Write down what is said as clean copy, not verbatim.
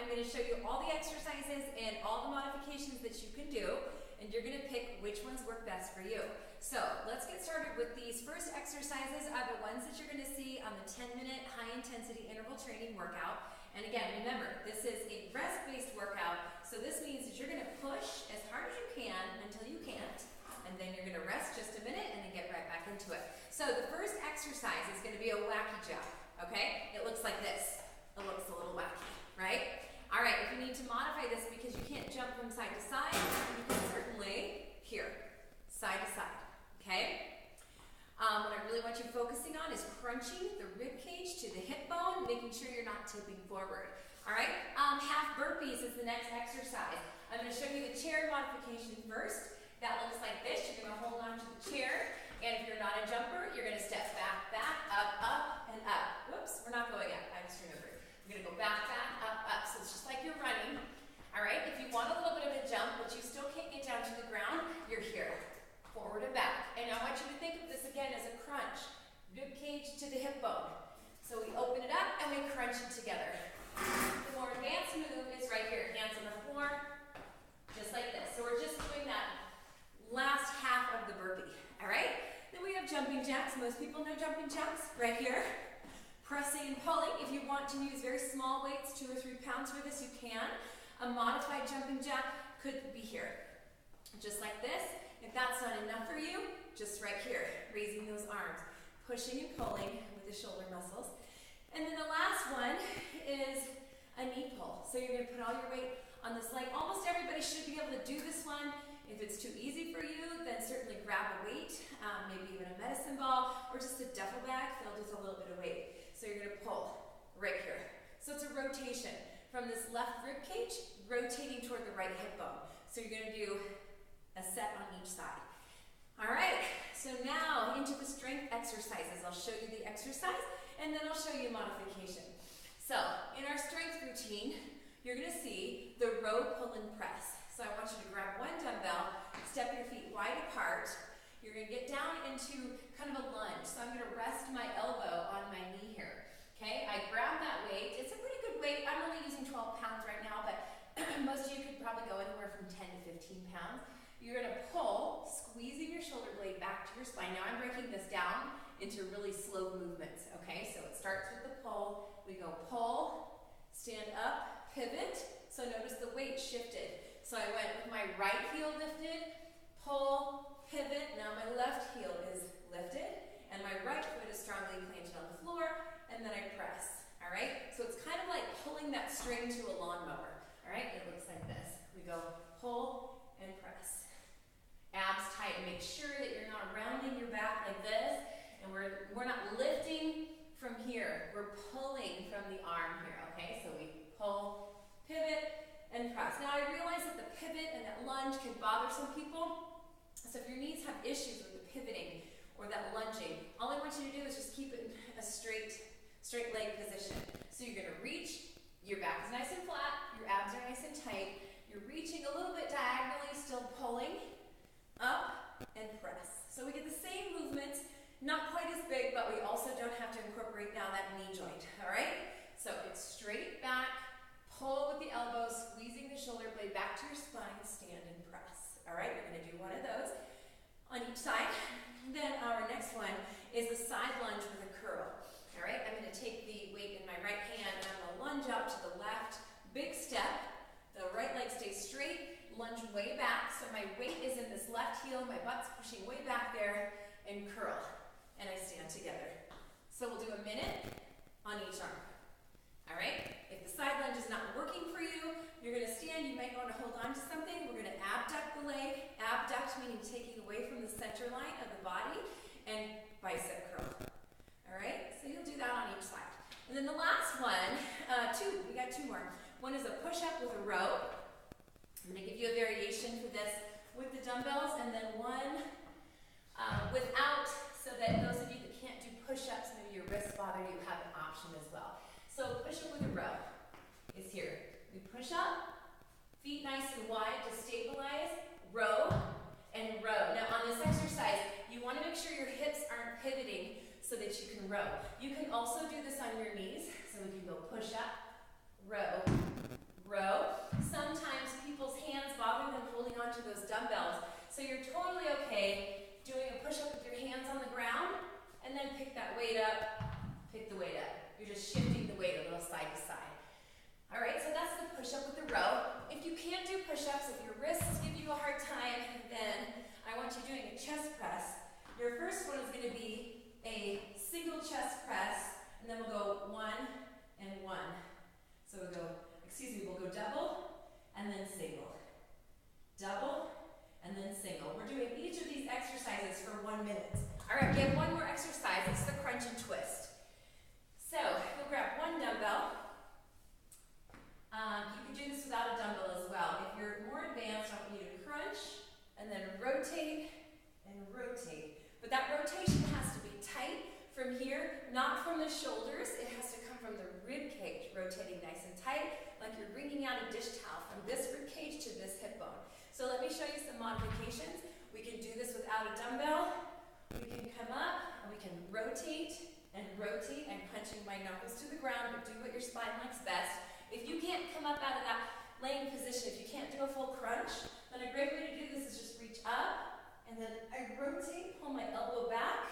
I'm going to show you all the exercises and all the modifications that you can do, and you're going to pick which ones work best for you. So let's get started with these first exercises are the ones that you're going to see on the 10-minute high-intensity interval training workout. And again, remember, this is a rest-based workout, so this means that you're going to push as hard as you can until you can't, and then you're going to rest just a minute and then get right back into it. So the first exercise is going to be a wacky jump, okay? It looks like this. It looks a little wacky, right? All right, if you need to modify this because you can't jump from side to side, you can certainly, here, side to side, okay? What I really want you focusing on is crunching the rib cage to the hip bone, making sure you're not tipping forward. All right, half burpees is the next exercise. I'm going to show you the chair modification first. That looks like this. You're going to hold on to the chair, and if you're not a jumper, you're going to step back, back, up, and up. Whoops, we're not going up. I just remembered. You're going to go back, back, up. So it's just like you're running. All right, if you want a little bit of a jump, but you still can't get down to the ground, you're here. Forward and back. And I want you to think of this again as a crunch. Rib cage to the hip bone. So we open it up and we crunch it together. The more advanced move is right here. Hands on the floor, just like this. So we're just doing that last half of the burpee. All right? Then we have jumping jacks. Most people know jumping jacks right here. Pressing and pulling. If you want to use very small weights, 2 or 3 pounds for this, you can. A modified jumping jack could be here. Just like this. If that's not enough for you, just right here, raising those arms, pushing and pulling with the shoulder muscles. And then the last one is a knee pull. So you're going to put all your weight on this leg. Almost everybody should be able to do this one. If it's too easy for you, then certainly grab a weight, maybe even a medicine ball or just a duffel bag filled with a little bit of weight. So you're going to pull right here. So it's a rotation from this left rib cage, rotating toward the right hip bone. So you're going to do a set on each side. All right, so now into the strength exercises. I'll show you the exercise and then I'll show you modification. So in our strength routine, you're gonna see the row pull and press. So I want you to grab one dumbbell, step your feet wide apart. You're gonna get down into kind of a lunge. So I'm gonna rest my elbow on my knee here. Okay, I grab that weight. It's a pretty good weight. I'm only using 12 pounds right now, but most of you could probably go anywhere from 10 to 15 pounds. You're going to pull, squeezing your shoulder blade back to your spine. Now I'm breaking this down into really slow movements, okay? So it starts with the pull. We go pull, stand up, pivot. So notice the weight shifted. So I went with my right heel lifted, pull, pivot. Now my left heel is lifted, and my right foot is strongly planted on the floor, and then I press, all right? So it's kind of like pulling that string to a lawnmower, all right? It looks like this. We go pull and press. Abs tight. Make sure that you're not rounding your back like this, and we're not lifting from here. We're pulling from the arm here, okay? So we pull, pivot, and press. Now I realize that the pivot and that lunge can bother some people. So if your knees have issues with the pivoting or that lunging, all I want you to do is just keep it in a straight leg position. So you're gonna reach, your back is nice and flat, your abs are nice and tight, you're reaching a little bit diagonally, still pulling, up and press. So we get the same movements, not quite as big, but we also don't have to incorporate now that knee joint, all right? So it's straight back, pull with the elbows, squeezing the shoulder blade back to your spine, stand and press. All right, we're gonna do one of those on each side. Then our next one is a side lunge with a curl. All right, I'm gonna take the weight in my right hand and I'm gonna lunge out to the left, big step. The right leg stays straight, lunge way back, so my weight is in this left heel, my butt's pushing way back there, and curl, and I stand together. So we'll do a minute on each arm. All right? If the side lunge is not working for you, you're gonna stand, you might want to hold on to something. We're gonna abduct the leg, abduct meaning taking away from the center line of the body, and bicep curl. All right? So you'll do that on each side. And then the last one, we got 2 more. One is a push-up with a row. I'm going to give you a variation for this with the dumbbells, and then one without, so that those of you that can't do push-ups, maybe your wrists bother you, have an option as well. So push-up with a row is here. We push up, feet nice and wide to stabilize, row, and row. Now on this exercise, you want to make sure your hips aren't pivoting so that you can row. You can also do this on your knees, so we can go push up, row, row. Sometimes people's hands bother them holding onto those dumbbells. So you're totally okay doing a push-up with your hands on the ground, and then pick that weight up, pick the weight up. You're just shifting the weight a little side to side. All right, so that's the push-up with the row. If you can't do push-ups, if your wrists give you a hard time, then I want you doing a chest press. Your first one is going to be a single chest press, and then we'll go 1 and 1. So we'll go, we'll go double, and then single. Double, and then single. We're doing each of these exercises for 1 minute. All right, we have one more exercise. It's the crunch and twist. So you'll grab one dumbbell. You can do this without a dumbbell as well. If you're more advanced, I want you to crunch, and then rotate, and rotate. But that rotation has to be tight from here, not from the shoulders. It has to come from the rib cage, rotating nice and tight, like you're wringing out a dish towel from this rib cage to this hip bone. So let me show you some modifications. We can do this without a dumbbell. We can come up, and we can rotate, and punching my knuckles to the ground, but do what your spine likes best. If you can't come up out of that laying position, if you can't do a full crunch, then a great way to do this is just reach up, and then I rotate, pull my elbow back,